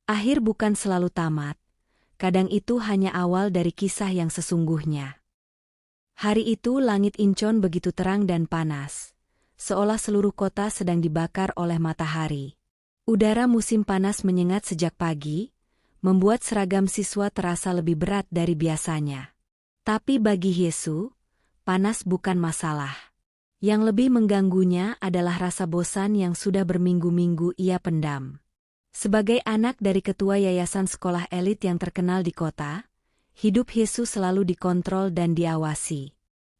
Akhir bukan selalu tamat, kadang itu hanya awal dari kisah yang sesungguhnya. Hari itu langit Incheon begitu terang dan panas, seolah seluruh kota sedang dibakar oleh matahari. Udara musim panas menyengat sejak pagi, membuat seragam siswa terasa lebih berat dari biasanya. Tapi bagi Yesu, panas bukan masalah. Yang lebih mengganggunya adalah rasa bosan yang sudah berminggu-minggu ia pendam. Sebagai anak dari ketua yayasan sekolah elit yang terkenal di kota, hidup Yesus selalu dikontrol dan diawasi.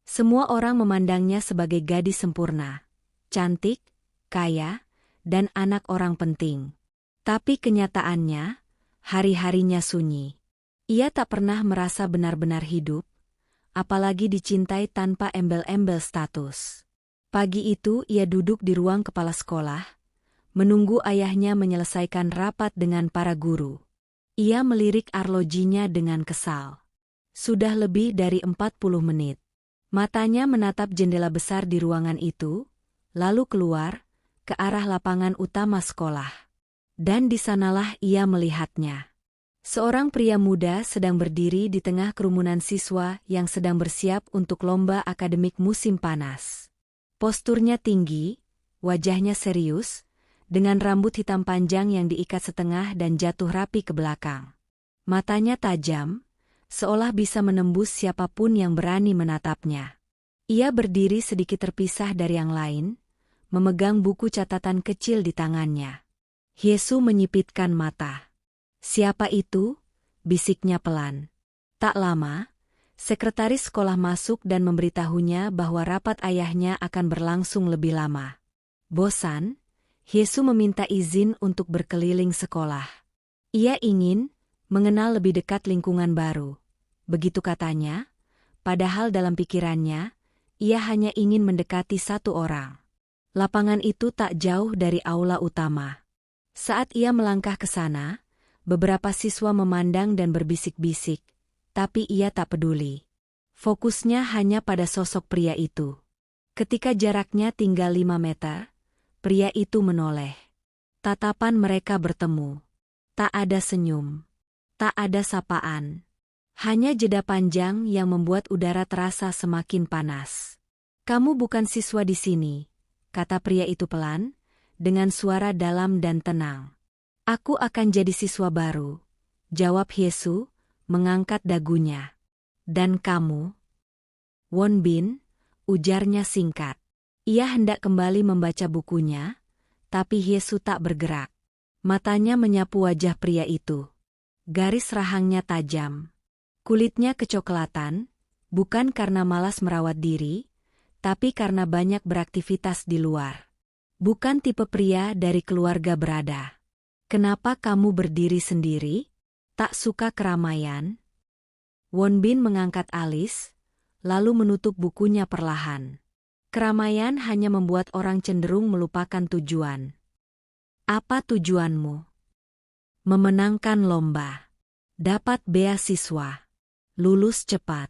Semua orang memandangnya sebagai gadis sempurna, cantik, kaya, dan anak orang penting. Tapi kenyataannya, hari-harinya sunyi. Ia tak pernah merasa benar-benar hidup, apalagi dicintai tanpa embel-embel status. Pagi itu ia duduk di ruang kepala sekolah, menunggu ayahnya menyelesaikan rapat dengan para guru. Ia melirik arlojinya dengan kesal. Sudah lebih dari 40 menit. Matanya menatap jendela besar di ruangan itu, lalu keluar, ke arah lapangan utama sekolah. Dan di sanalah ia melihatnya. Seorang pria muda sedang berdiri di tengah kerumunan siswa yang sedang bersiap untuk lomba akademik musim panas. Posturnya tinggi, wajahnya serius, dengan rambut hitam panjang yang diikat setengah dan jatuh rapi ke belakang. Matanya tajam, seolah bisa menembus siapapun yang berani menatapnya. Ia berdiri sedikit terpisah dari yang lain, memegang buku catatan kecil di tangannya. Yesus menyipitkan mata. "Siapa itu?" bisiknya pelan. Tak lama, sekretaris sekolah masuk dan memberitahunya bahwa rapat ayahnya akan berlangsung lebih lama. Bosan, Yesus meminta izin untuk berkeliling sekolah. Ia ingin mengenal lebih dekat lingkungan baru. Begitu katanya, padahal dalam pikirannya, ia hanya ingin mendekati satu orang. Lapangan itu tak jauh dari aula utama. Saat ia melangkah ke sana, beberapa siswa memandang dan berbisik-bisik, tapi ia tak peduli. Fokusnya hanya pada sosok pria itu. Ketika jaraknya tinggal 5 meter, pria itu menoleh. Tatapan mereka bertemu. Tak ada senyum. Tak ada sapaan. Hanya jeda panjang yang membuat udara terasa semakin panas. "Kamu bukan siswa di sini," kata pria itu pelan, dengan suara dalam dan tenang. "Aku akan jadi siswa baru," jawab Yesus, mengangkat dagunya. "Dan kamu?" "Won Bin," ujarnya singkat. Ia hendak kembali membaca bukunya, tapi Yesus tak bergerak. Matanya menyapu wajah pria itu. Garis rahangnya tajam. Kulitnya kecoklatan, bukan karena malas merawat diri, tapi karena banyak beraktivitas di luar. Bukan tipe pria dari keluarga berada. "Kenapa kamu berdiri sendiri? Tak suka keramaian?" Won Bin mengangkat alis, lalu menutup bukunya perlahan. "Keramaian hanya membuat orang cenderung melupakan tujuan." "Apa tujuanmu?" "Memenangkan lomba. Dapat beasiswa. Lulus cepat."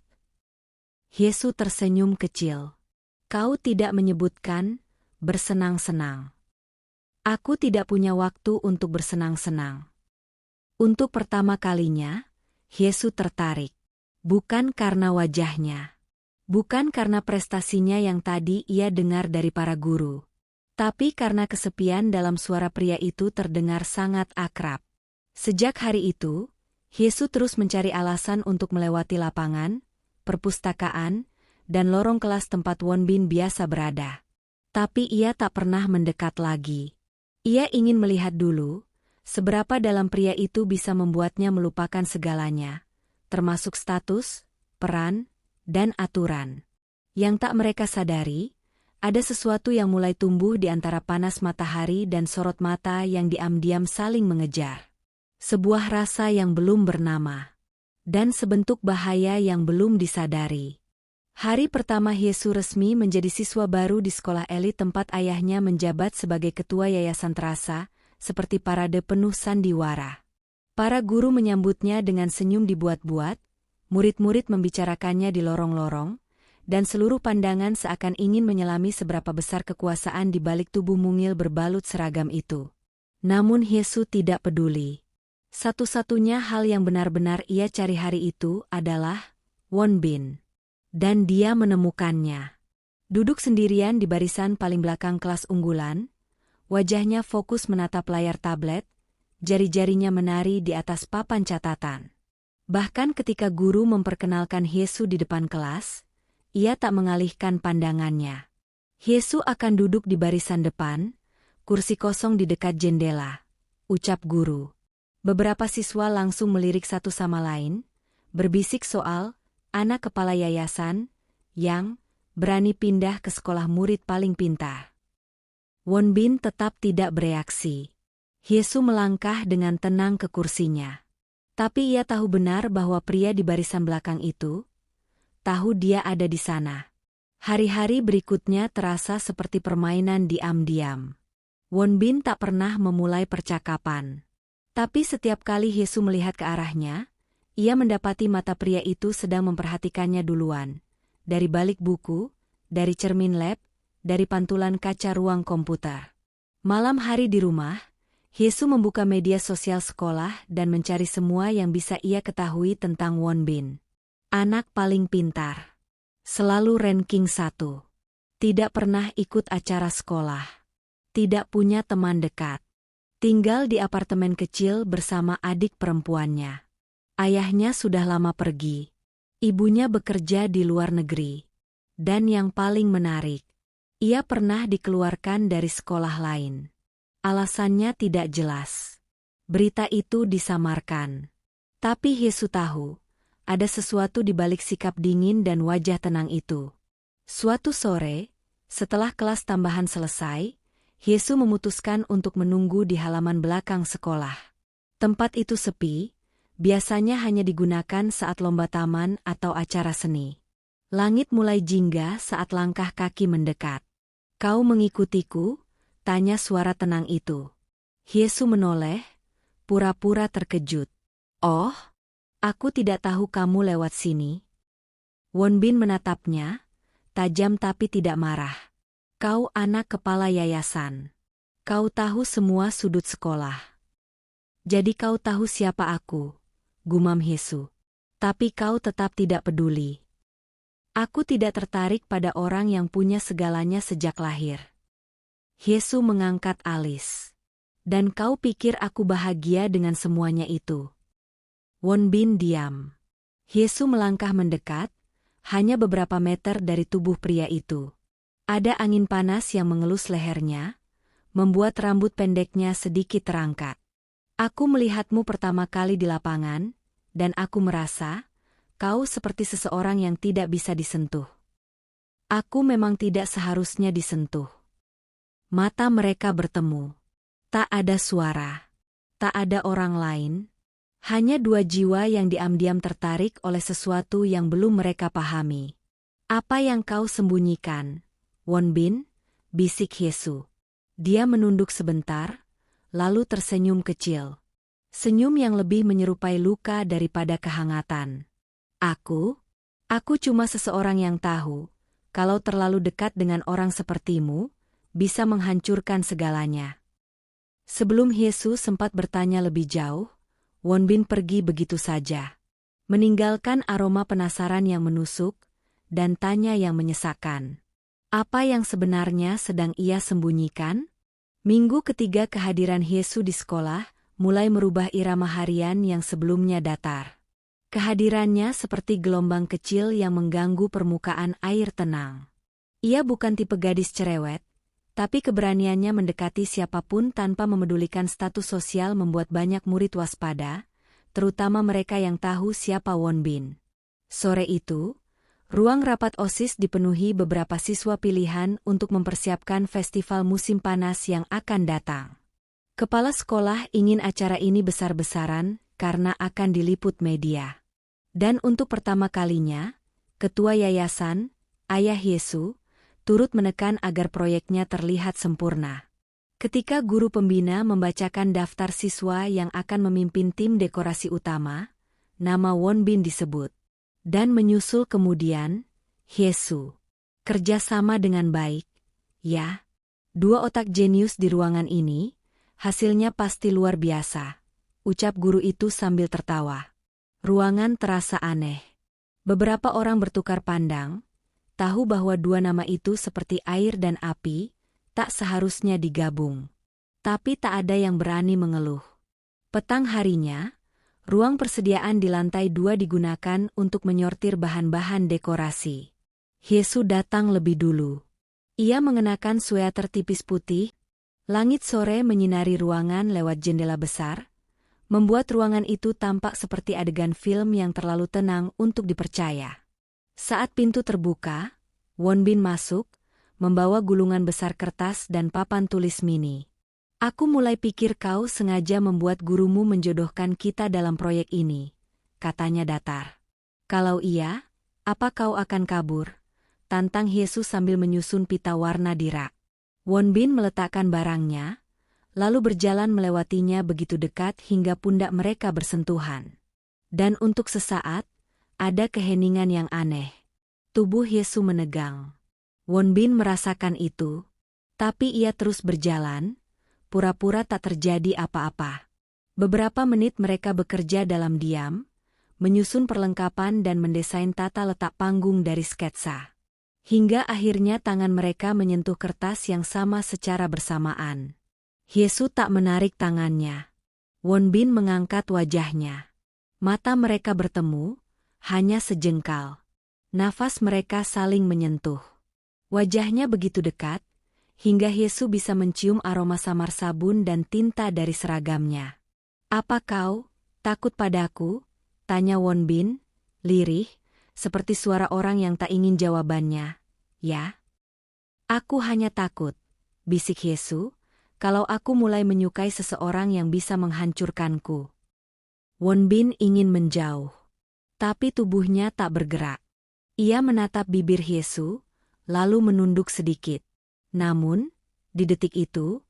Yesus tersenyum kecil. "Kau tidak menyebutkan bersenang-senang." "Aku tidak punya waktu untuk bersenang-senang." Untuk pertama kalinya, Yesus tertarik. Bukan karena wajahnya. Bukan karena prestasinya yang tadi ia dengar dari para guru. Tapi karena kesepian dalam suara pria itu terdengar sangat akrab. Sejak hari itu, Yesus terus mencari alasan untuk melewati lapangan, perpustakaan, dan lorong kelas tempat Won Bin biasa berada. Tapi ia tak pernah mendekat lagi. Ia ingin melihat dulu, seberapa dalam pria itu bisa membuatnya melupakan segalanya, termasuk status, peran, dan aturan. Yang tak mereka sadari, ada sesuatu yang mulai tumbuh di antara panas matahari dan sorot mata yang diam-diam saling mengejar. Sebuah rasa yang belum bernama. Dan sebentuk bahaya yang belum disadari. Hari pertama Yesus resmi menjadi siswa baru di sekolah elit tempat ayahnya menjabat sebagai ketua yayasan terasa, seperti parade penuh sandiwara. Para guru menyambutnya dengan senyum dibuat-buat, murid-murid membicarakannya di lorong-lorong, dan seluruh pandangan seakan ingin menyelami seberapa besar kekuasaan di balik tubuh mungil berbalut seragam itu. Namun Yesus tidak peduli. Satu-satunya hal yang benar-benar ia cari hari itu adalah Won Bin. Dan dia menemukannya. Duduk sendirian di barisan paling belakang kelas unggulan, wajahnya fokus menatap layar tablet, jari-jarinya menari di atas papan catatan. Bahkan ketika guru memperkenalkan Hyesu di depan kelas, ia tak mengalihkan pandangannya. Hyesu akan duduk di barisan depan, kursi kosong di dekat jendela, ucap guru. Beberapa siswa langsung melirik satu sama lain, berbisik soal anak kepala yayasan yang berani pindah ke sekolah murid paling pintar. Won Bin tetap tidak bereaksi. Hyesu melangkah dengan tenang ke kursinya. Tapi ia tahu benar bahwa pria di barisan belakang itu tahu dia ada di sana. Hari-hari berikutnya terasa seperti permainan diam-diam. Won Bin tak pernah memulai percakapan. Tapi setiap kali Hyesu melihat ke arahnya, ia mendapati mata pria itu sedang memperhatikannya duluan. Dari balik buku, dari cermin lab, dari pantulan kaca ruang komputer. Malam hari di rumah, Hyesu membuka media sosial sekolah dan mencari semua yang bisa ia ketahui tentang Won Bin. Anak paling pintar. Selalu ranking 1. Tidak pernah ikut acara sekolah. Tidak punya teman dekat. Tinggal di apartemen kecil bersama adik perempuannya. Ayahnya sudah lama pergi. Ibunya bekerja di luar negeri. Dan yang paling menarik, ia pernah dikeluarkan dari sekolah lain. Alasannya tidak jelas. Berita itu disamarkan. Tapi Hyesu tahu, ada sesuatu di balik sikap dingin dan wajah tenang itu. Suatu sore, setelah kelas tambahan selesai, Hyesu memutuskan untuk menunggu di halaman belakang sekolah. Tempat itu sepi, biasanya hanya digunakan saat lomba taman atau acara seni. Langit mulai jingga saat langkah kaki mendekat. "Kau mengikutiku?" tanya suara tenang itu. Hyesu menoleh, pura-pura terkejut. "Oh, aku tidak tahu kamu lewat sini." Won Bin menatapnya, tajam tapi tidak marah. "Kau anak kepala yayasan. Kau tahu semua sudut sekolah. Jadi kau tahu siapa aku," gumam Hyesu. "Tapi kau tetap tidak peduli. Aku tidak tertarik pada orang yang punya segalanya sejak lahir." Hyesu mengangkat alis. "Dan kau pikir aku bahagia dengan semuanya itu?" Won Bin diam. Hyesu melangkah mendekat, hanya beberapa meter dari tubuh pria itu. Ada angin panas yang mengelus lehernya, membuat rambut pendeknya sedikit terangkat. "Aku melihatmu pertama kali di lapangan, dan aku merasa kau seperti seseorang yang tidak bisa disentuh. Aku memang tidak seharusnya disentuh." Mata mereka bertemu. Tak ada suara. Tak ada orang lain. Hanya dua jiwa yang diam-diam tertarik oleh sesuatu yang belum mereka pahami. "Apa yang kau sembunyikan, Won Bin?" bisik Hyesu. Dia menunduk sebentar, lalu tersenyum kecil. Senyum yang lebih menyerupai luka daripada kehangatan. Aku cuma seseorang yang tahu, kalau terlalu dekat dengan orang sepertimu, bisa menghancurkan segalanya." Sebelum Hyesu sempat bertanya lebih jauh, Won Bin pergi begitu saja. Meninggalkan aroma penasaran yang menusuk, dan tanya yang menyesakkan. Apa yang sebenarnya sedang ia sembunyikan? Minggu ketiga kehadiran Hyesu di sekolah mulai merubah irama harian yang sebelumnya datar. Kehadirannya seperti gelombang kecil yang mengganggu permukaan air tenang. Ia bukan tipe gadis cerewet, tapi keberaniannya mendekati siapapun tanpa memedulikan status sosial membuat banyak murid waspada, terutama mereka yang tahu siapa Won Bin. Sore itu, ruang rapat OSIS dipenuhi beberapa siswa pilihan untuk mempersiapkan festival musim panas yang akan datang. Kepala sekolah ingin acara ini besar-besaran karena akan diliput media. Dan untuk pertama kalinya, ketua yayasan, Ayah Hyesu, turut menekan agar proyeknya terlihat sempurna. Ketika guru pembina membacakan daftar siswa yang akan memimpin tim dekorasi utama, nama Won Bin disebut. Dan menyusul kemudian, Hyesu. Kerjasama dengan baik, ya. Dua otak jenius di ruangan ini, hasilnya pasti luar biasa, ucap guru itu sambil tertawa. Ruangan terasa aneh. Beberapa orang bertukar pandang, tahu bahwa dua nama itu seperti air dan api, tak seharusnya digabung. Tapi tak ada yang berani mengeluh. Petang harinya, ruang persediaan di lantai 2 digunakan untuk menyortir bahan-bahan dekorasi. Yesus datang lebih dulu. Ia mengenakan sweater tipis putih. Langit sore menyinari ruangan lewat jendela besar, membuat ruangan itu tampak seperti adegan film yang terlalu tenang untuk dipercaya. Saat pintu terbuka, Won Bin masuk, membawa gulungan besar kertas dan papan tulis mini. Aku mulai pikir kau sengaja membuat gurumu menjodohkan kita dalam proyek ini, katanya datar. Kalau iya, apa kau akan kabur? Tantang Yesus sambil menyusun pita warna di rak. Won Bin meletakkan barangnya, lalu berjalan melewatinya begitu dekat hingga pundak mereka bersentuhan. Dan untuk sesaat, ada keheningan yang aneh. Tubuh Yesus menegang. Won Bin merasakan itu, tapi ia terus berjalan, pura-pura tak terjadi apa-apa. Beberapa menit mereka bekerja dalam diam, menyusun perlengkapan dan mendesain tata letak panggung dari sketsa. Hingga akhirnya tangan mereka menyentuh kertas yang sama secara bersamaan. Yesus tak menarik tangannya. Won Bin mengangkat wajahnya. Mata mereka bertemu, hanya sejengkal. Nafas mereka saling menyentuh. Wajahnya begitu dekat, hingga Yesus bisa mencium aroma samar sabun dan tinta dari seragamnya. Apa kau takut padaku? Tanya Won Bin, lirih, seperti suara orang yang tak ingin jawabannya. Ya? Aku hanya takut, bisik Yesus, kalau aku mulai menyukai seseorang yang bisa menghancurkanku. Won Bin ingin menjauh, tapi tubuhnya tak bergerak. Ia menatap bibir Yesus, lalu menunduk sedikit. Namun, di detik itu,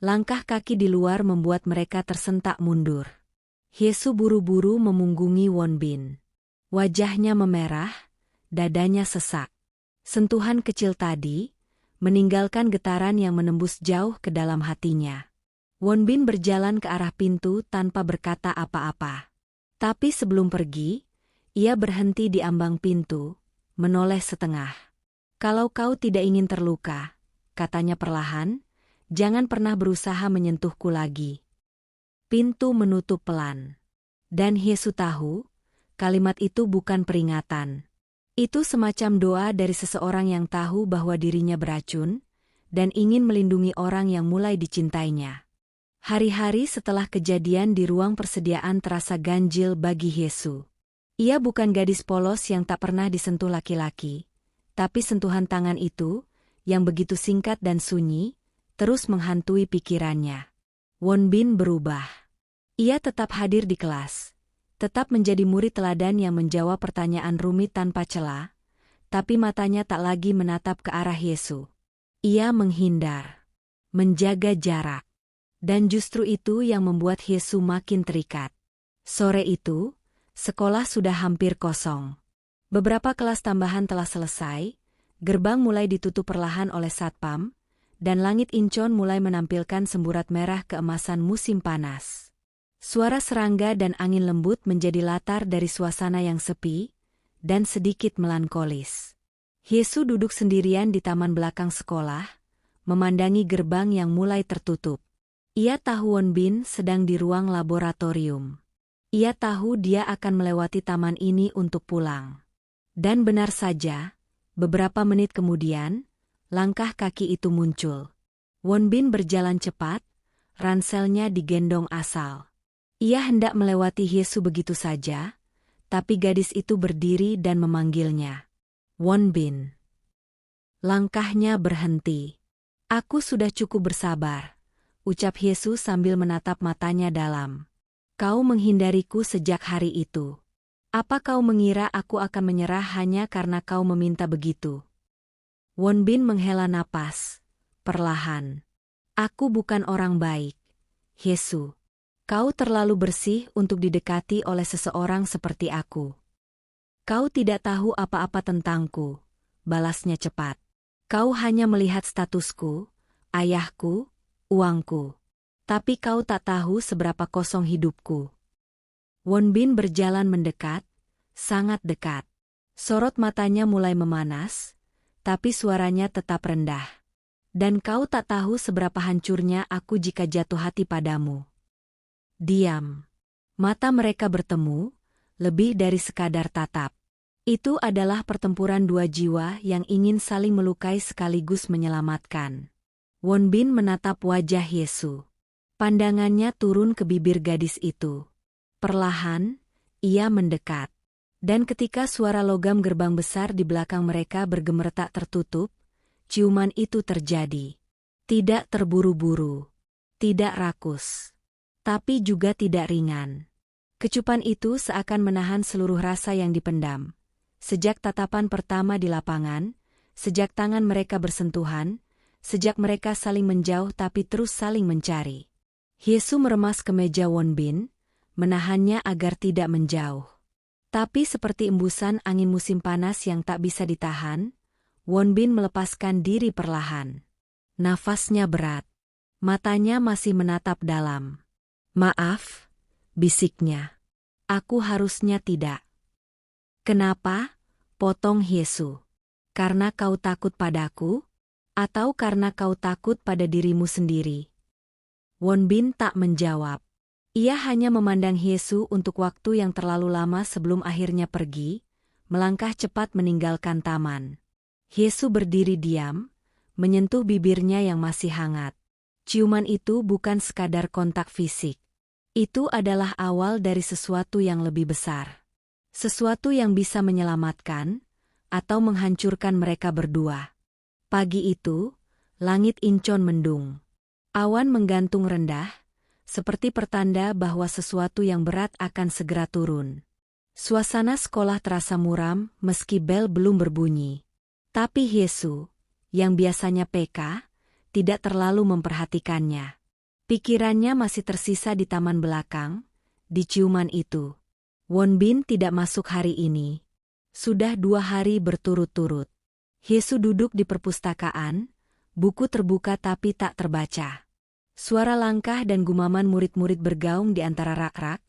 langkah kaki di luar membuat mereka tersentak mundur. Yesus buru-buru memunggungi Won Bin. Wajahnya memerah, dadanya sesak. Sentuhan kecil tadi meninggalkan getaran yang menembus jauh ke dalam hatinya. Won Bin berjalan ke arah pintu tanpa berkata apa-apa. Tapi sebelum pergi, ia berhenti di ambang pintu, menoleh setengah. Kalau kau tidak ingin terluka, katanya perlahan, jangan pernah berusaha menyentuhku lagi. Pintu menutup pelan. Dan Yesus tahu, kalimat itu bukan peringatan. Itu semacam doa dari seseorang yang tahu bahwa dirinya beracun, dan ingin melindungi orang yang mulai dicintainya. Hari-hari setelah kejadian di ruang persediaan terasa ganjil bagi Yesus. Ia bukan gadis polos yang tak pernah disentuh laki-laki, tapi sentuhan tangan itu, yang begitu singkat dan sunyi, terus menghantui pikirannya. Won Bin berubah. Ia tetap hadir di kelas, tetap menjadi murid teladan yang menjawab pertanyaan rumit tanpa celah, tapi matanya tak lagi menatap ke arah Yesus. Ia menghindar, menjaga jarak, dan justru itu yang membuat Yesus makin terikat. Sore itu, sekolah sudah hampir kosong. Beberapa kelas tambahan telah selesai, gerbang mulai ditutup perlahan oleh satpam, dan langit Incheon mulai menampilkan semburat merah keemasan musim panas. Suara serangga dan angin lembut menjadi latar dari suasana yang sepi dan sedikit melankolis. Yesus duduk sendirian di taman belakang sekolah, memandangi gerbang yang mulai tertutup. Ia tahu Won Bin sedang di ruang laboratorium. Ia tahu dia akan melewati taman ini untuk pulang. Dan benar saja, beberapa menit kemudian, langkah kaki itu muncul. Won Bin berjalan cepat, ranselnya digendong asal. Ia hendak melewati Yesus begitu saja, tapi gadis itu berdiri dan memanggilnya. Won Bin. Langkahnya berhenti. Aku sudah cukup bersabar, ucap Yesus sambil menatap matanya dalam. Kau menghindariku sejak hari itu. Apa kau mengira aku akan menyerah hanya karena kau meminta begitu? Won Bin menghela napas, perlahan. Aku bukan orang baik, Yesus. Kau terlalu bersih untuk didekati oleh seseorang seperti aku. Kau tidak tahu apa-apa tentangku, balasnya cepat. Kau hanya melihat statusku, ayahku, uangku. Tapi kau tak tahu seberapa kosong hidupku. Won Bin berjalan mendekat, sangat dekat. Sorot matanya mulai memanas, tapi suaranya tetap rendah. Dan kau tak tahu seberapa hancurnya aku jika jatuh hati padamu. Diam. Mata mereka bertemu, lebih dari sekadar tatap. Itu adalah pertempuran dua jiwa yang ingin saling melukai sekaligus menyelamatkan. Won Bin menatap wajah Yesu. Pandangannya turun ke bibir gadis itu. Perlahan, ia mendekat. Dan ketika suara logam gerbang besar di belakang mereka bergemeretak tertutup, ciuman itu terjadi. Tidak terburu-buru, tidak rakus, tapi juga tidak ringan. Kecupan itu seakan menahan seluruh rasa yang dipendam. Sejak tatapan pertama di lapangan, sejak tangan mereka bersentuhan, sejak mereka saling menjauh tapi terus saling mencari. Yesu meremas kemeja Won Bin, menahannya agar tidak menjauh. Tapi seperti embusan angin musim panas yang tak bisa ditahan, Won Bin melepaskan diri perlahan. Nafasnya berat. Matanya masih menatap dalam. "Maaf," bisiknya. "Aku harusnya tidak." "Kenapa?" potong Yesu. "Karena kau takut padaku? Atau karena kau takut pada dirimu sendiri?" Won Bin tak menjawab. Ia hanya memandang Yesu untuk waktu yang terlalu lama sebelum akhirnya pergi, melangkah cepat meninggalkan taman. Yesu berdiri diam, menyentuh bibirnya yang masih hangat. Ciuman itu bukan sekadar kontak fisik. Itu adalah awal dari sesuatu yang lebih besar. Sesuatu yang bisa menyelamatkan, atau menghancurkan mereka berdua. Pagi itu, langit Incheon mendung. Awan menggantung rendah, seperti pertanda bahwa sesuatu yang berat akan segera turun. Suasana sekolah terasa muram meski bel belum berbunyi. Tapi Yesu, yang biasanya peka, tidak terlalu memperhatikannya. Pikirannya masih tersisa di taman belakang, di ciuman itu. Won Bin tidak masuk hari ini. Sudah 2 hari berturut-turut. Yesu duduk di perpustakaan, buku terbuka tapi tak terbaca. Suara langkah dan gumaman murid-murid bergaung di antara rak-rak,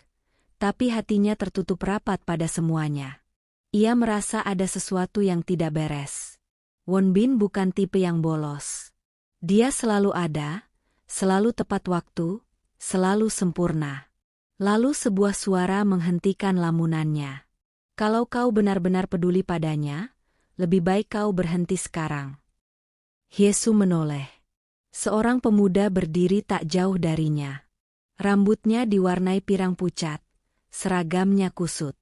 tapi hatinya tertutup rapat pada semuanya. Ia merasa ada sesuatu yang tidak beres. Won Bin bukan tipe yang bolos. Dia selalu ada, selalu tepat waktu, selalu sempurna. Lalu sebuah suara menghentikan lamunannya. "Kalau kau benar-benar peduli padanya, lebih baik kau berhenti sekarang." Yesu menoleh. Seorang pemuda berdiri tak jauh darinya. Rambutnya diwarnai pirang pucat, seragamnya kusut.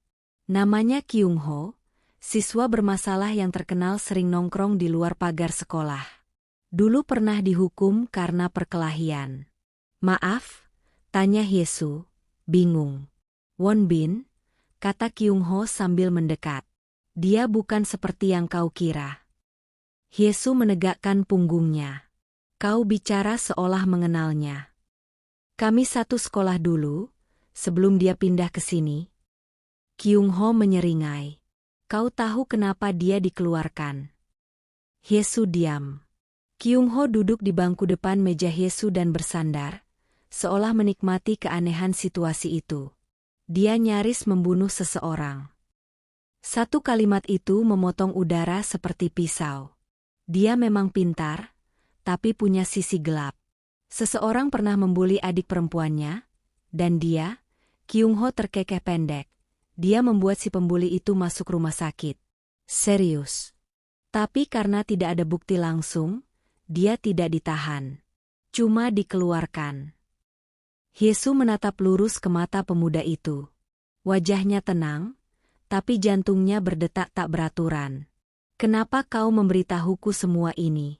Namanya Kyung Ho, siswa bermasalah yang terkenal sering nongkrong di luar pagar sekolah. Dulu pernah dihukum karena perkelahian. "Maaf?" tanya Yesu, bingung. "Won Bin," kata Kyung Ho sambil mendekat. "Dia bukan seperti yang kau kira." Yesu menegakkan punggungnya. "Kau bicara seolah mengenalnya. Kami satu sekolah dulu, sebelum dia pindah ke sini." Kyung Ho menyeringai. "Kau tahu kenapa dia dikeluarkan?" Yesu diam. Kyung Ho duduk di bangku depan meja Yesu dan bersandar, seolah menikmati keanehan situasi itu. Dia nyaris membunuh seseorang. Satu kalimat itu memotong udara seperti pisau. Dia memang pintar, tapi punya sisi gelap. Seseorang pernah membuli adik perempuannya, dan dia, Kyung Ho terkekeh pendek. Dia membuat si pembuli itu masuk rumah sakit. Serius. Tapi karena tidak ada bukti langsung, dia tidak ditahan. Cuma dikeluarkan. Yesu menatap lurus ke mata pemuda itu. Wajahnya tenang, tapi jantungnya berdetak tak beraturan. "Kenapa kau memberitahuku semua ini?"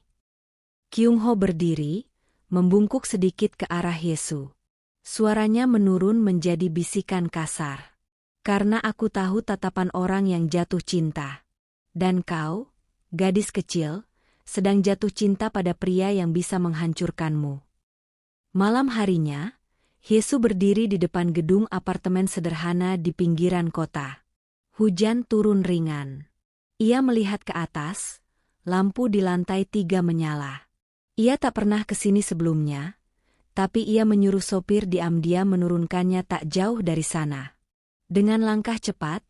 Kyung Ho berdiri, membungkuk sedikit ke arah Yesu. Suaranya menurun menjadi bisikan kasar. "Karena aku tahu tatapan orang yang jatuh cinta. Dan kau, gadis kecil, sedang jatuh cinta pada pria yang bisa menghancurkanmu." Malam harinya, Yesu berdiri di depan gedung apartemen sederhana di pinggiran kota. Hujan turun ringan. Ia melihat ke atas, lampu di lantai 3 menyala. Ia tak pernah ke sini sebelumnya, Tapi ia menyuruh sopir diam-diam menurunkannya tak jauh dari sana. Dengan langkah cepat,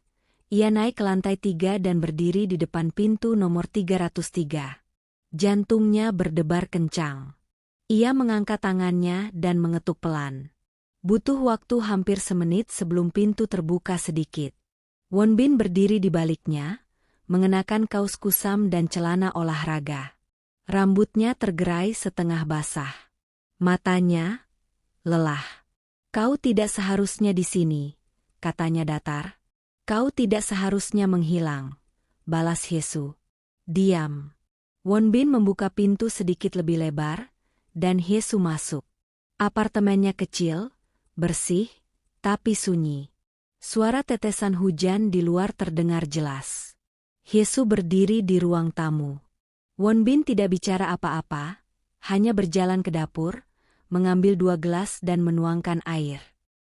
ia naik ke lantai 3 dan berdiri di depan pintu nomor 303. Jantungnya berdebar kencang. Ia mengangkat tangannya dan mengetuk pelan. Butuh waktu hampir semenit sebelum pintu terbuka sedikit. Won Bin berdiri di baliknya, mengenakan kaos kusam dan celana olahraga. Rambutnya tergerai setengah basah. Matanya lelah. "Kau tidak seharusnya di sini," katanya datar. "Kau tidak seharusnya menghilang," balas Hyesu. "Diam." Won Bin membuka pintu sedikit lebih lebar, dan Hyesu masuk. Apartemennya kecil, bersih, tapi sunyi. Suara tetesan hujan di luar terdengar jelas. Hyesu berdiri di ruang tamu. Won Bin tidak bicara apa-apa, hanya berjalan ke dapur, mengambil 2 gelas dan menuangkan air.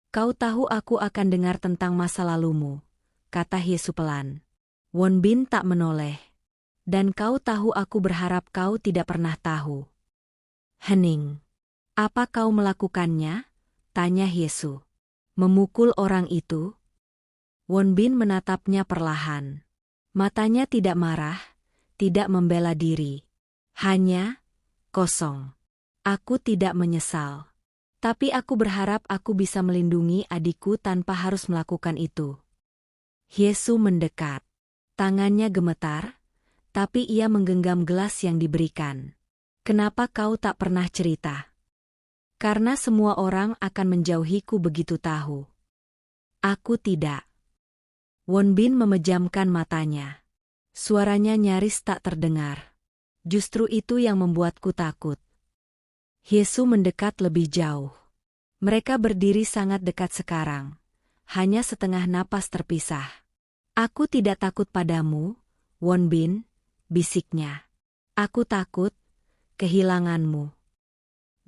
"Kau tahu aku akan dengar tentang masa lalumu," kata Hyesu pelan. Won Bin tak menoleh. "Dan kau tahu aku berharap kau tidak pernah tahu." Hening. "Apa kau melakukannya?" tanya Hyesu. "Memukul orang itu?" Won Bin menatapnya perlahan. Matanya tidak marah, tidak membela diri. Hanya kosong. "Aku tidak menyesal. Tapi aku berharap aku bisa melindungi adikku tanpa harus melakukan itu." Hyesu mendekat. Tangannya gemetar, tapi ia menggenggam gelas yang diberikan. "Kenapa kau tak pernah cerita?" "Karena semua orang akan menjauhiku begitu tahu." "Aku tidak." Won Bin memejamkan matanya. Suaranya nyaris tak terdengar. "Justru itu yang membuatku takut." Hyesu mendekat lebih jauh. Mereka berdiri sangat dekat sekarang. Hanya setengah napas terpisah. "Aku tidak takut padamu, Won Bin," bisiknya. "Aku takut kehilanganmu."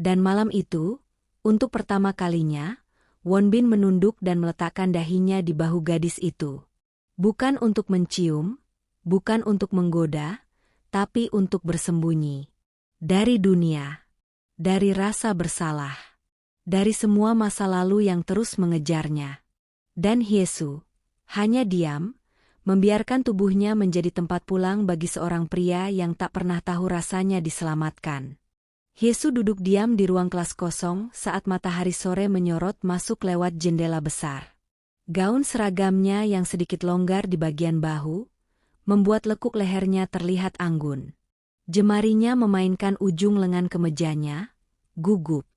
Dan malam itu, untuk pertama kalinya, Won Bin menunduk dan meletakkan dahinya di bahu gadis itu. Bukan untuk mencium, bukan untuk menggoda, tapi untuk bersembunyi. Dari dunia. Dari rasa bersalah. Dari semua masa lalu yang terus mengejarnya. Dan Hyesu hanya diam, membiarkan tubuhnya menjadi tempat pulang bagi seorang pria yang tak pernah tahu rasanya diselamatkan. Hyesu duduk diam di ruang kelas kosong saat matahari sore menyorot masuk lewat jendela besar. Gaun seragamnya yang sedikit longgar di bagian bahu, membuat lekuk lehernya terlihat anggun. Jemarinya memainkan ujung lengan kemejanya, gugup.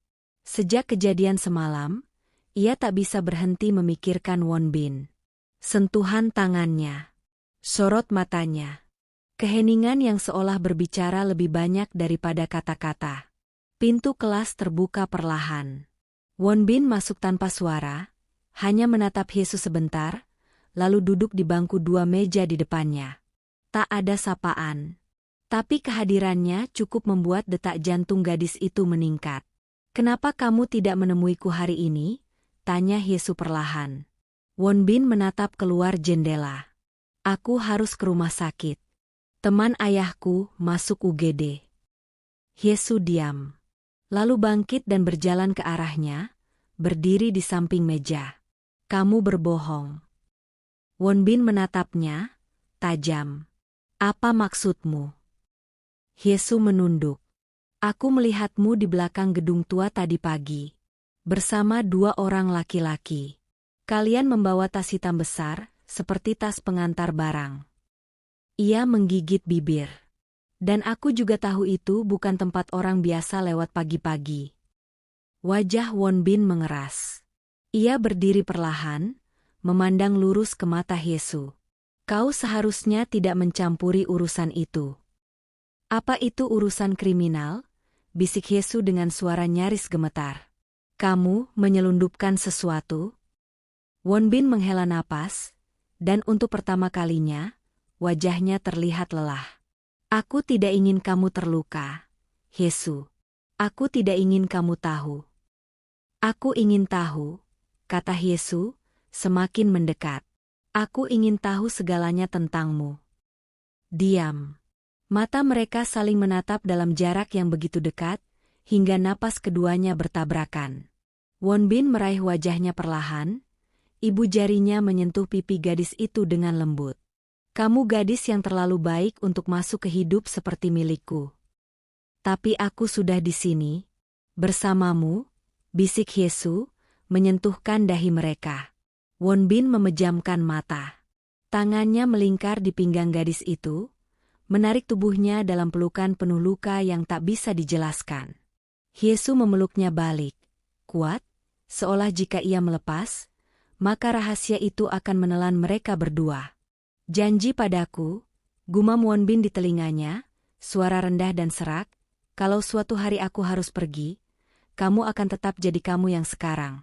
Sejak kejadian semalam, ia tak bisa berhenti memikirkan Won Bin. Sentuhan tangannya, sorot matanya, keheningan yang seolah berbicara lebih banyak daripada kata-kata. Pintu kelas terbuka perlahan. Won Bin masuk tanpa suara, hanya menatap Hyesu sebentar, lalu duduk di bangku 2 meja di depannya. Tak ada sapaan. Tapi kehadirannya cukup membuat detak jantung gadis itu meningkat. "Kenapa kamu tidak menemuiku hari ini?" tanya Hyesu perlahan. Won Bin menatap keluar jendela. "Aku harus ke rumah sakit. Teman ayahku masuk UGD." Hyesu diam. Lalu bangkit dan berjalan ke arahnya, berdiri di samping meja. "Kamu berbohong." Won Bin menatapnya, tajam. "Apa maksudmu?" Hyesu menunduk. "Aku melihatmu di belakang gedung tua tadi pagi. Bersama 2 orang laki-laki. Kalian membawa tas hitam besar, seperti tas pengantar barang." Ia menggigit bibir. "Dan aku juga tahu itu bukan tempat orang biasa lewat pagi-pagi." Wajah Won Bin mengeras. Ia berdiri perlahan, memandang lurus ke mata Hyesu. "Kau seharusnya tidak mencampuri urusan itu." "Apa itu urusan kriminal?" bisik Hyesu dengan suara nyaris gemetar. "Kamu menyelundupkan sesuatu?" Won Bin menghela napas, dan untuk pertama kalinya, wajahnya terlihat lelah. "Aku tidak ingin kamu terluka, Hyesu. Aku tidak ingin kamu tahu." "Aku ingin tahu," kata Hyesu, semakin mendekat. "Aku ingin tahu segalanya tentangmu." Diam. Mata mereka saling menatap dalam jarak yang begitu dekat, hingga napas keduanya bertabrakan. Won Bin meraih wajahnya perlahan, ibu jarinya menyentuh pipi gadis itu dengan lembut. Kamu gadis yang terlalu baik untuk masuk ke hidup seperti milikku. Tapi aku sudah di sini, bersamamu, bisik Hyesu, menyentuhkan dahi mereka. Won Bin memejamkan mata. Tangannya melingkar di pinggang gadis itu, menarik tubuhnya dalam pelukan penuh luka yang tak bisa dijelaskan. Hyesu memeluknya balik, kuat, seolah jika ia melepas, maka rahasia itu akan menelan mereka berdua. Janji padaku, gumam Won Bin di telinganya, suara rendah dan serak, kalau suatu hari aku harus pergi, kamu akan tetap jadi kamu yang sekarang.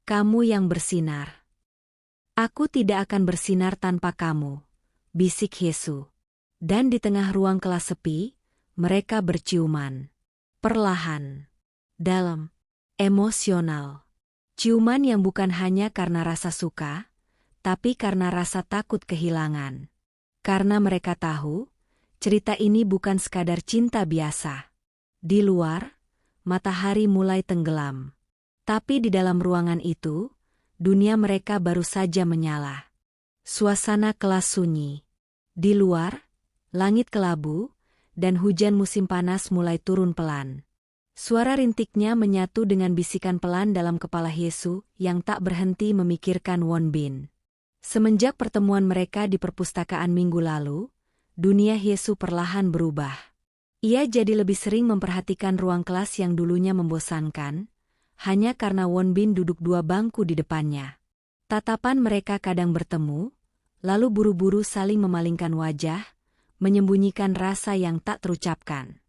Kamu yang bersinar. Aku tidak akan bersinar tanpa kamu, bisik Hyesu. Dan di tengah ruang kelas sepi, mereka berciuman. Perlahan. Dalam. Emosional. Ciuman yang bukan hanya karena rasa suka, tapi karena rasa takut kehilangan. Karena mereka tahu, cerita ini bukan sekadar cinta biasa. Di luar, matahari mulai tenggelam. Tapi di dalam ruangan itu, dunia mereka baru saja menyala. Suasana kelas sunyi. Di luar, langit kelabu, dan hujan musim panas mulai turun pelan. Suara rintiknya menyatu dengan bisikan pelan dalam kepala Hyesu yang tak berhenti memikirkan Won Bin. Semenjak pertemuan mereka di perpustakaan minggu lalu, dunia Hyesu perlahan berubah. Ia jadi lebih sering memperhatikan ruang kelas yang dulunya membosankan, hanya karena Won Bin duduk dua bangku di depannya. Tatapan mereka kadang bertemu, lalu buru-buru saling memalingkan wajah, menyembunyikan rasa yang tak terucapkan.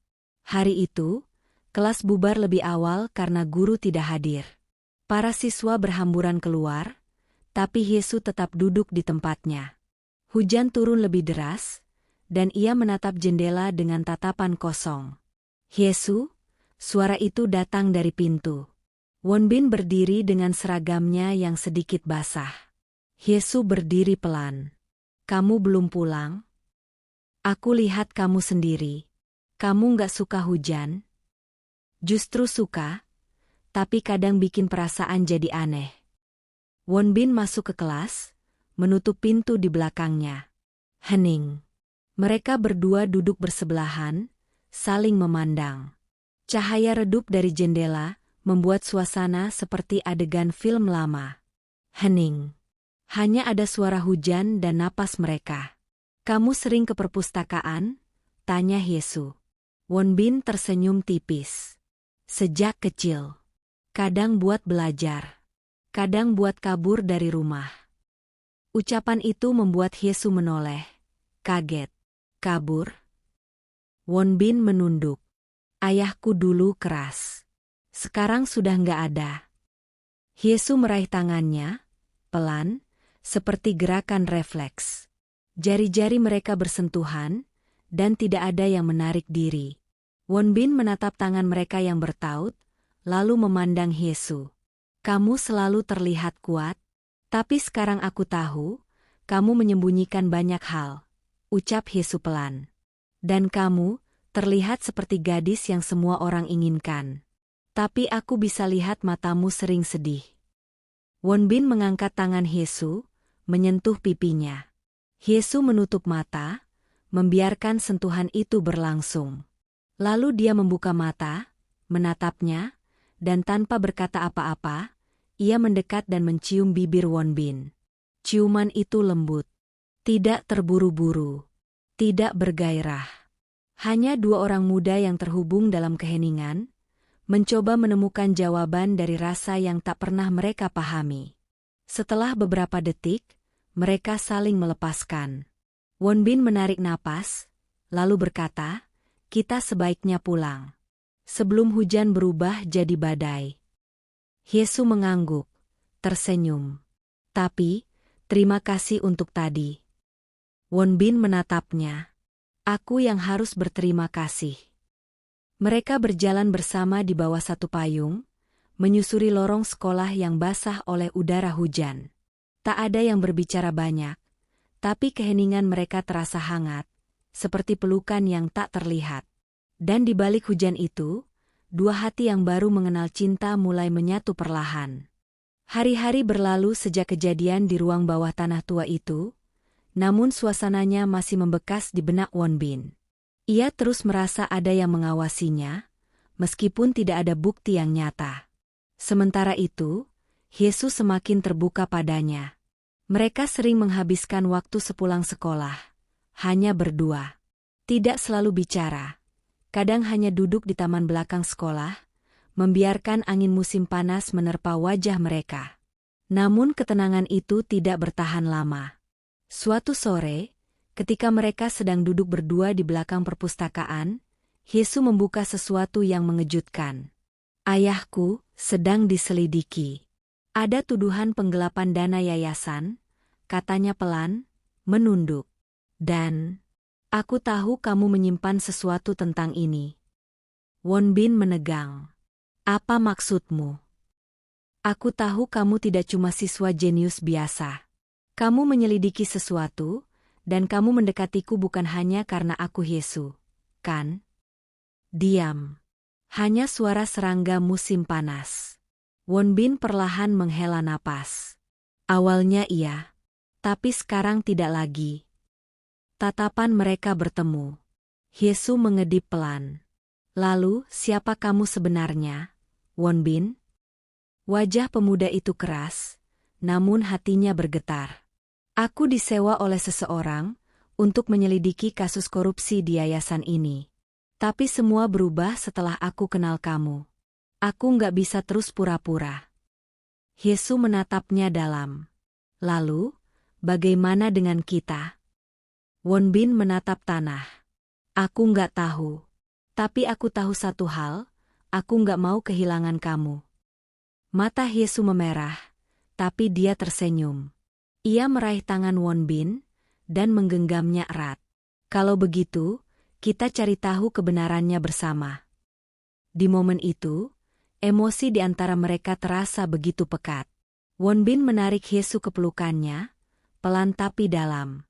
Hari itu, kelas bubar lebih awal karena guru tidak hadir. Para siswa berhamburan keluar, tapi Hyesu tetap duduk di tempatnya. Hujan turun lebih deras, dan ia menatap jendela dengan tatapan kosong. Hyesu, suara itu datang dari pintu. Won Bin berdiri dengan seragamnya yang sedikit basah. Hyesu berdiri pelan. Kamu belum pulang? Aku lihat kamu sendiri. Kamu nggak suka hujan? Justru suka, tapi kadang bikin perasaan jadi aneh. Won Bin masuk ke kelas, menutup pintu di belakangnya. Hening. Mereka berdua duduk bersebelahan, saling memandang. Cahaya redup dari jendela membuat suasana seperti adegan film lama. Hening. Hanya ada suara hujan dan napas mereka. Kamu sering ke perpustakaan? Tanya Hyesu. Won Bin tersenyum tipis. Sejak kecil. Kadang buat belajar. Kadang buat kabur dari rumah. Ucapan itu membuat Hyesu menoleh. Kaget. Kabur? Won Bin menunduk. Ayahku dulu keras. Sekarang sudah nggak ada. Hyesu meraih tangannya, pelan, seperti gerakan refleks. Jari-jari mereka bersentuhan, dan tidak ada yang menarik diri. Won Bin menatap tangan mereka yang bertaut, lalu memandang Hyesu. Kamu selalu terlihat kuat, tapi sekarang aku tahu, kamu menyembunyikan banyak hal, ucap Hyesu pelan. Dan kamu terlihat seperti gadis yang semua orang inginkan. Tapi aku bisa lihat matamu sering sedih. Won Bin mengangkat tangan Hyesu, menyentuh pipinya. Hyesu menutup mata, membiarkan sentuhan itu berlangsung. Lalu dia membuka mata, menatapnya, dan tanpa berkata apa-apa, ia mendekat dan mencium bibir Won Bin. Ciuman itu lembut. Tidak terburu-buru. Tidak bergairah. Hanya dua orang muda yang terhubung dalam keheningan, mencoba menemukan jawaban dari rasa yang tak pernah mereka pahami. Setelah beberapa detik, mereka saling melepaskan. Won Bin menarik napas, lalu berkata, kita sebaiknya pulang. Sebelum hujan berubah jadi badai. Hyesu mengangguk, tersenyum. Tapi, terima kasih untuk tadi. Won Bin menatapnya. Aku yang harus berterima kasih. Mereka berjalan bersama di bawah satu payung, menyusuri lorong sekolah yang basah oleh udara hujan. Tak ada yang berbicara banyak, tapi keheningan mereka terasa hangat, seperti pelukan yang tak terlihat. Dan di balik hujan itu, dua hati yang baru mengenal cinta mulai menyatu perlahan. Hari-hari berlalu sejak kejadian di ruang bawah tanah tua itu, namun suasananya masih membekas di benak Won Bin. Ia terus merasa ada yang mengawasinya, meskipun tidak ada bukti yang nyata. Sementara itu, Yesus semakin terbuka padanya. Mereka sering menghabiskan waktu sepulang sekolah, hanya berdua. Tidak selalu bicara, kadang hanya duduk di taman belakang sekolah, membiarkan angin musim panas menerpa wajah mereka. Namun ketenangan itu tidak bertahan lama. Suatu sore, ketika mereka sedang duduk berdua di belakang perpustakaan, Yesus membuka sesuatu yang mengejutkan. "Ayahku sedang diselidiki. Ada tuduhan penggelapan dana yayasan," katanya pelan, menunduk. "Dan aku tahu kamu menyimpan sesuatu tentang ini." Won Bin menegang. "Apa maksudmu?" "Aku tahu kamu tidak cuma siswa jenius biasa. Kamu menyelidiki sesuatu, dan kamu mendekatiku bukan hanya karena aku Yesus, kan?" Diam. Hanya suara serangga musim panas. Won Bin perlahan menghela napas. Awalnya iya, tapi sekarang tidak lagi. Tatapan mereka bertemu. Yesus mengedip pelan. "Lalu, siapa kamu sebenarnya, Won Bin?" Wajah pemuda itu keras, namun hatinya bergetar. "Aku disewa oleh seseorang untuk menyelidiki kasus korupsi di yayasan ini. Tapi semua berubah setelah aku kenal kamu. Aku nggak bisa terus pura-pura." Yesus menatapnya dalam. "Lalu, bagaimana dengan kita?" Won Bin menatap tanah. "Aku nggak tahu. Tapi aku tahu satu hal, aku nggak mau kehilangan kamu." Mata Yesus memerah, tapi dia tersenyum. Ia meraih tangan Won Bin dan menggenggamnya erat. "Kalau begitu, kita cari tahu kebenarannya bersama." Di momen itu, emosi di antara mereka terasa begitu pekat. Won Bin menarik Yesus ke pelukannya, pelan tapi dalam.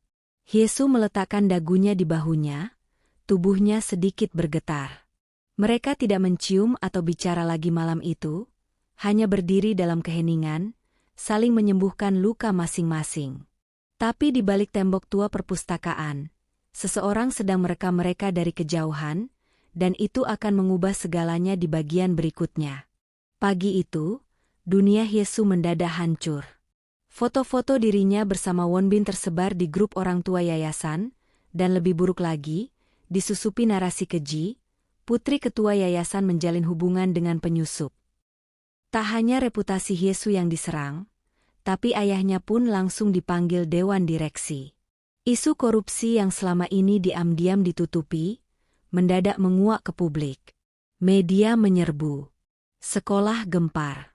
Yesus meletakkan dagunya di bahunya, tubuhnya sedikit bergetar. Mereka tidak mencium atau bicara lagi malam itu, hanya berdiri dalam keheningan, saling menyembuhkan luka masing-masing. Tapi di balik tembok tua perpustakaan, seseorang sedang merekam mereka dari kejauhan, dan itu akan mengubah segalanya di bagian berikutnya. Pagi itu, dunia Yesus mendadak hancur. Foto-foto dirinya bersama Won Bin tersebar di grup orang tua yayasan, dan lebih buruk lagi, disusupi narasi keji, putri ketua yayasan menjalin hubungan dengan penyusup. Tak hanya reputasi Yesus yang diserang, tapi ayahnya pun langsung dipanggil dewan direksi. Isu korupsi yang selama ini diam-diam ditutupi, mendadak menguak ke publik. Media menyerbu. Sekolah gempar.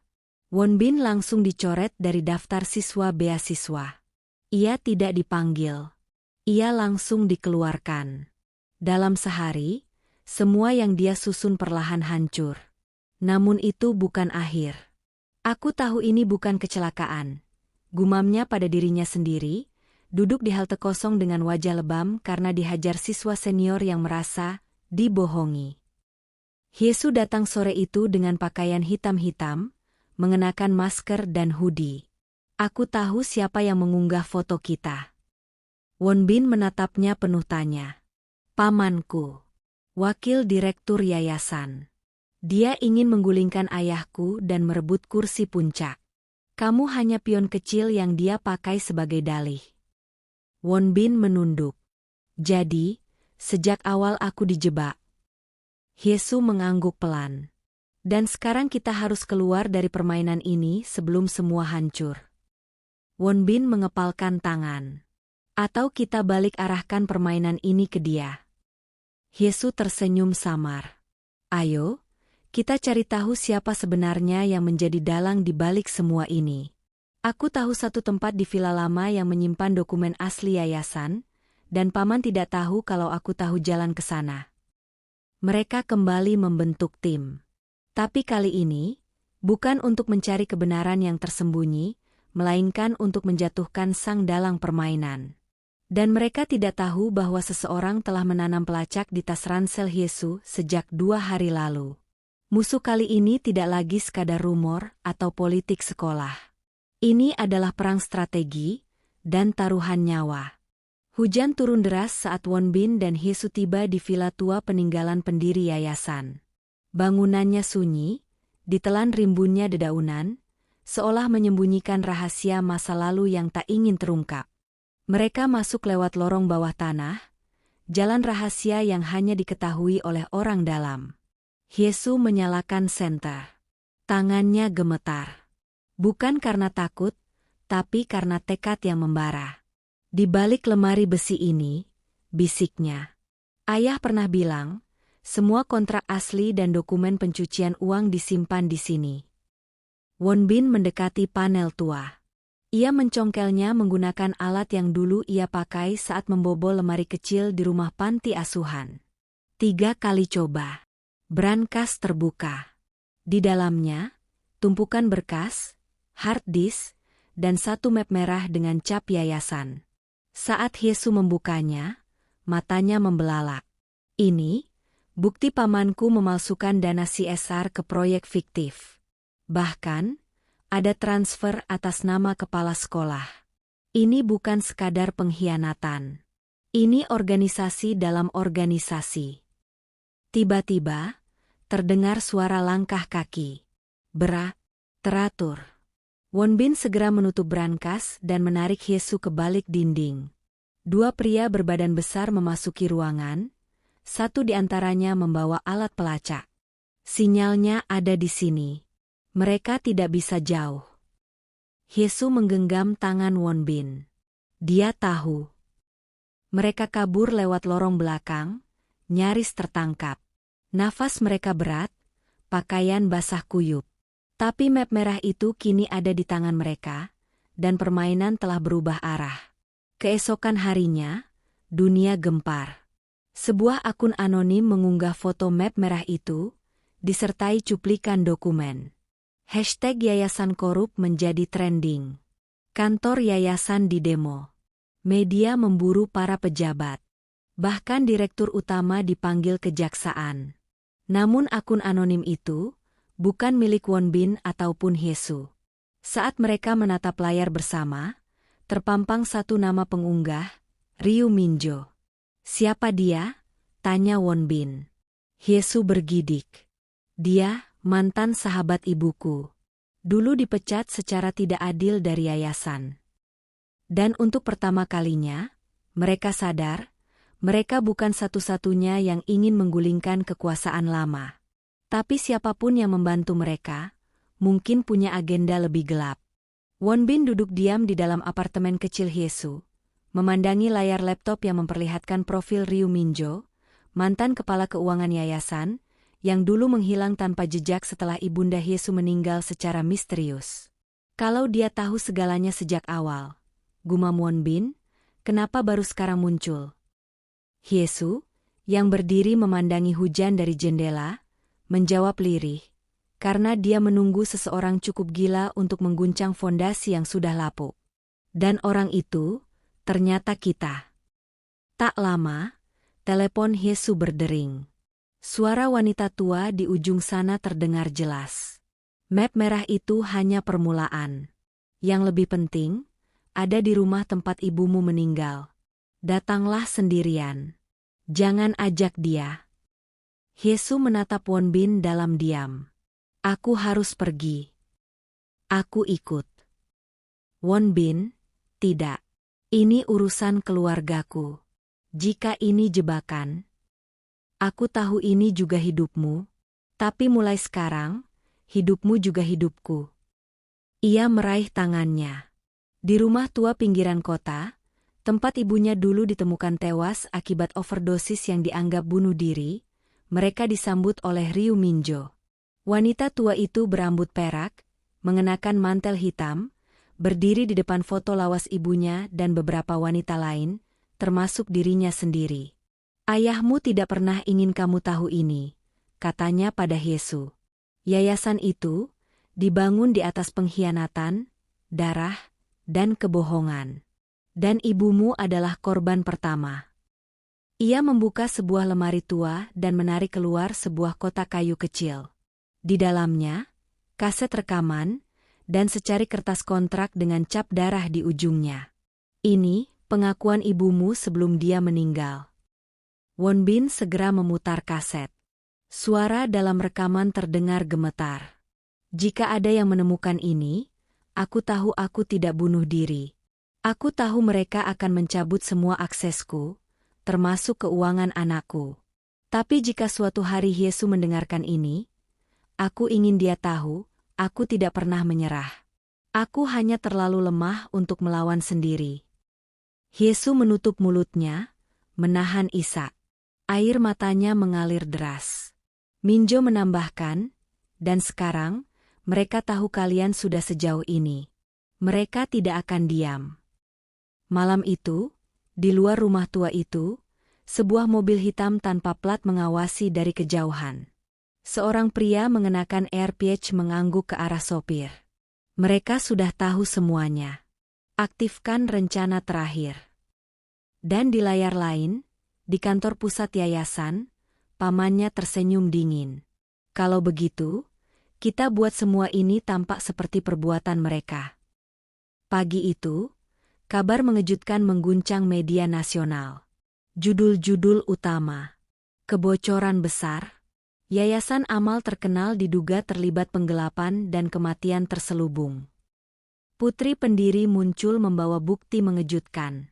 Won Bin langsung dicoret dari daftar siswa beasiswa. Ia tidak dipanggil. Ia langsung dikeluarkan. Dalam sehari, semua yang dia susun perlahan hancur. Namun itu bukan akhir. "Aku tahu ini bukan kecelakaan," gumamnya pada dirinya sendiri, duduk di halte kosong dengan wajah lebam karena dihajar siswa senior yang merasa dibohongi. Yesus datang sore itu dengan pakaian hitam-hitam, mengenakan masker dan hoodie. "Aku tahu siapa yang mengunggah foto kita." Won Bin menatapnya penuh tanya. "Pamanku. Wakil direktur yayasan. Dia ingin menggulingkan ayahku dan merebut kursi puncak. Kamu hanya pion kecil yang dia pakai sebagai dalih." Won Bin menunduk. "Jadi, sejak awal aku dijebak." Yesus mengangguk pelan. "Dan sekarang kita harus keluar dari permainan ini sebelum semua hancur." Won Bin mengepalkan tangan. "Atau kita balik arahkan permainan ini ke dia." Yesus tersenyum samar. "Ayo, kita cari tahu siapa sebenarnya yang menjadi dalang di balik semua ini. Aku tahu satu tempat di villa lama yang menyimpan dokumen asli yayasan, dan paman tidak tahu kalau aku tahu jalan ke sana." Mereka kembali membentuk tim. Tapi kali ini, bukan untuk mencari kebenaran yang tersembunyi, melainkan untuk menjatuhkan sang dalang permainan. Dan mereka tidak tahu bahwa seseorang telah menanam pelacak di tas ransel Yesus sejak 2 hari lalu. Musuh kali ini tidak lagi sekadar rumor atau politik sekolah. Ini adalah perang strategi dan taruhan nyawa. Hujan turun deras saat Won Bin dan Hye-soo tiba di villa tua peninggalan pendiri yayasan. Bangunannya sunyi, ditelan rimbunnya dedaunan, seolah menyembunyikan rahasia masa lalu yang tak ingin terungkap. Mereka masuk lewat lorong bawah tanah, jalan rahasia yang hanya diketahui oleh orang dalam. Hye-soo menyalakan senter. Tangannya gemetar. Bukan karena takut, tapi karena tekad yang membara. Di balik lemari besi ini, bisiknya. Ayah pernah bilang, semua kontrak asli dan dokumen pencucian uang disimpan di sini. Won Bin mendekati panel tua. Ia mencongkelnya menggunakan alat yang dulu ia pakai saat membobol lemari kecil di rumah panti asuhan. 3 kali coba. Brankas terbuka. Di dalamnya, tumpukan berkas, hard disk, dan 1 map merah dengan cap yayasan. Saat Hye-soo membukanya, matanya membelalak. Ini, bukti pamanku memalsukan dana CSR ke proyek fiktif. Bahkan, ada transfer atas nama kepala sekolah. Ini bukan sekadar pengkhianatan. Ini organisasi dalam organisasi. Tiba-tiba, terdengar suara langkah kaki. Berat, teratur. Won Bin segera menutup brankas dan menarik Hye-soo ke balik dinding. 2 pria berbadan besar memasuki ruangan, satu di antaranya membawa alat pelacak. Sinyalnya ada di sini. Mereka tidak bisa jauh. Hye-soo menggenggam tangan Won Bin. Dia tahu. Mereka kabur lewat lorong belakang, nyaris tertangkap. Nafas mereka berat, pakaian basah kuyup. Tapi map merah itu kini ada di tangan mereka, dan permainan telah berubah arah. Keesokan harinya, dunia gempar. Sebuah akun anonim mengunggah foto map merah itu, disertai cuplikan dokumen. #Yayasan Korup menjadi trending. Kantor yayasan didemo. Media memburu para pejabat. Bahkan direktur utama dipanggil kejaksaan. Namun akun anonim itu bukan milik Won Bin ataupun Hye-soo. Saat mereka menatap layar bersama, terpampang 1 nama pengunggah, Ryu Minjo. Siapa dia? Tanya Won Bin. Hye-soo bergidik. Dia, mantan sahabat ibuku. Dulu dipecat secara tidak adil dari yayasan. Dan untuk pertama kalinya, mereka sadar, mereka bukan satu-satunya yang ingin menggulingkan kekuasaan lama. Tapi siapapun yang membantu mereka, mungkin punya agenda lebih gelap. Won Bin duduk diam di dalam apartemen kecil Hye-soo, memandangi layar laptop yang memperlihatkan profil Ryu Minjo, mantan kepala keuangan yayasan, yang dulu menghilang tanpa jejak setelah ibunda Hye-soo meninggal secara misterius. Kalau dia tahu segalanya sejak awal, gumam Won Bin, kenapa baru sekarang muncul? Hye-soo, yang berdiri memandangi hujan dari jendela, menjawab lirih, karena dia menunggu seseorang cukup gila untuk mengguncang fondasi yang sudah lapuk. Dan orang itu, ternyata kita. Tak lama, telepon Hye-soo berdering. Suara wanita tua di ujung sana terdengar jelas. Map merah itu hanya permulaan. Yang lebih penting, ada di rumah tempat ibumu meninggal. Datanglah sendirian. Jangan ajak dia. Hye-soo menatap Won Bin dalam diam. Aku harus pergi. Aku ikut. Won Bin, tidak. Ini urusan keluargaku. Jika ini jebakan, aku tahu ini juga hidupmu, tapi mulai sekarang, hidupmu juga hidupku. Ia meraih tangannya. Di rumah tua pinggiran kota, tempat ibunya dulu ditemukan tewas akibat overdosis yang dianggap bunuh diri, mereka disambut oleh Ryu Minjo. Wanita tua itu berambut perak, mengenakan mantel hitam, berdiri di depan foto lawas ibunya dan beberapa wanita lain, termasuk dirinya sendiri. Ayahmu tidak pernah ingin kamu tahu ini, katanya pada Hye-soo. Yayasan itu dibangun di atas pengkhianatan, darah, dan kebohongan. Dan ibumu adalah korban pertama. Ia membuka sebuah lemari tua dan menarik keluar sebuah kotak kayu kecil. Di dalamnya, kaset rekaman, dan secari kertas kontrak dengan cap darah di ujungnya. Ini, pengakuan ibumu sebelum dia meninggal. Won Bin segera memutar kaset. Suara dalam rekaman terdengar gemetar. Jika ada yang menemukan ini, aku tahu aku tidak bunuh diri. Aku tahu mereka akan mencabut semua aksesku, termasuk keuangan anakku. Tapi jika suatu hari Yesus mendengarkan ini, aku ingin dia tahu, aku tidak pernah menyerah. Aku hanya terlalu lemah untuk melawan sendiri. Yesus menutup mulutnya, menahan isak. Air matanya mengalir deras. Minjo menambahkan, dan sekarang, mereka tahu kalian sudah sejauh ini. Mereka tidak akan diam. Malam itu, di luar rumah tua itu, sebuah mobil hitam tanpa plat mengawasi dari kejauhan. Seorang pria mengenakan airpatch mengangguk ke arah sopir. Mereka sudah tahu semuanya. Aktifkan rencana terakhir. Dan di layar lain, di kantor pusat yayasan, pamannya tersenyum dingin. Kalau begitu, kita buat semua ini tampak seperti perbuatan mereka. Pagi itu, kabar mengejutkan mengguncang media nasional. Judul-judul utama. Kebocoran besar. Yayasan Amal terkenal diduga terlibat penggelapan dan kematian terselubung. Putri pendiri muncul membawa bukti mengejutkan.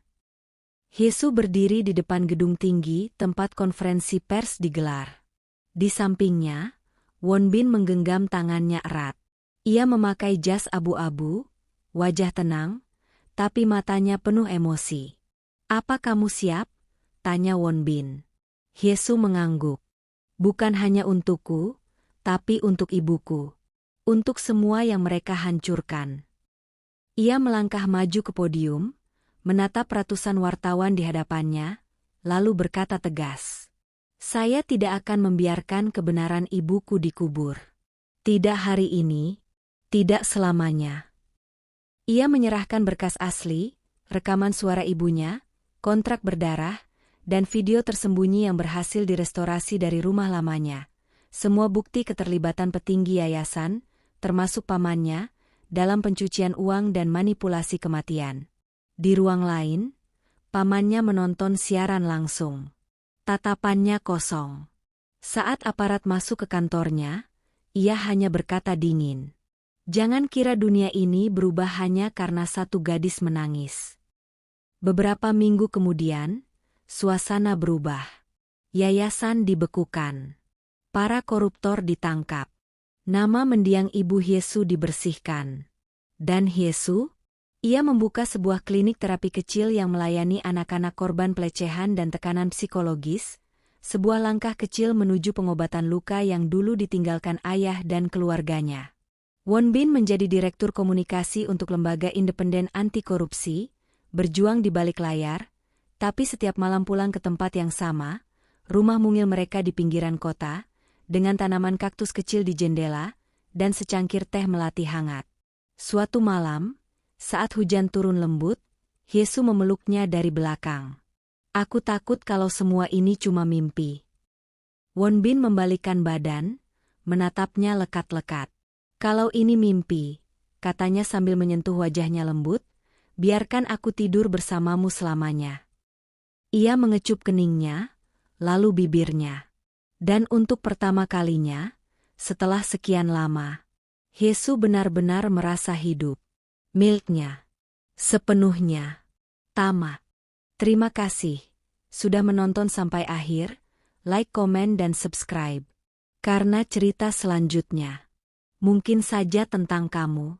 Yesus berdiri di depan gedung tinggi tempat konferensi pers digelar. Di sampingnya, Won Bin menggenggam tangannya erat. Ia memakai jas abu-abu, wajah tenang, tapi matanya penuh emosi. "Apa kamu siap?" tanya Won Bin. Yesus mengangguk. "Bukan hanya untukku, tapi untuk ibuku. Untuk semua yang mereka hancurkan." Ia melangkah maju ke podium, menatap ratusan wartawan di hadapannya, lalu berkata tegas, "Saya tidak akan membiarkan kebenaran ibuku dikubur. Tidak hari ini, tidak selamanya." Ia menyerahkan berkas asli, rekaman suara ibunya, kontrak berdarah, dan video tersembunyi yang berhasil direstorasi dari rumah lamanya. Semua bukti keterlibatan petinggi yayasan, termasuk pamannya, dalam pencucian uang dan manipulasi kematian. Di ruang lain, pamannya menonton siaran langsung. Tatapannya kosong. Saat aparat masuk ke kantornya, ia hanya berkata dingin, "Jangan kira dunia ini berubah hanya karena satu gadis menangis." Beberapa minggu kemudian, suasana berubah. Yayasan dibekukan. Para koruptor ditangkap. Nama mendiang ibu Yesus dibersihkan. Dan Yesus? Ia membuka sebuah klinik terapi kecil yang melayani anak-anak korban pelecehan dan tekanan psikologis, sebuah langkah kecil menuju pengobatan luka yang dulu ditinggalkan ayah dan keluarganya. Won Bin menjadi direktur komunikasi untuk lembaga independen anti korupsi, berjuang di balik layar, tapi setiap malam pulang ke tempat yang sama, rumah mungil mereka di pinggiran kota, dengan tanaman kaktus kecil di jendela, dan secangkir teh melati hangat. Suatu malam, saat hujan turun lembut, Yesus memeluknya dari belakang. "Aku takut kalau semua ini cuma mimpi." Won Bin membalikkan badan, menatapnya lekat-lekat. "Kalau ini mimpi," katanya sambil menyentuh wajahnya lembut, "biarkan aku tidur bersamamu selamanya." Ia mengecup keningnya, lalu bibirnya. Dan untuk pertama kalinya, setelah sekian lama, Yesus benar-benar merasa hidup. Miliknya. Sepenuhnya. Tamat. Terima kasih. Sudah menonton sampai akhir, like, komen, dan subscribe. Karena cerita selanjutnya mungkin saja tentang kamu.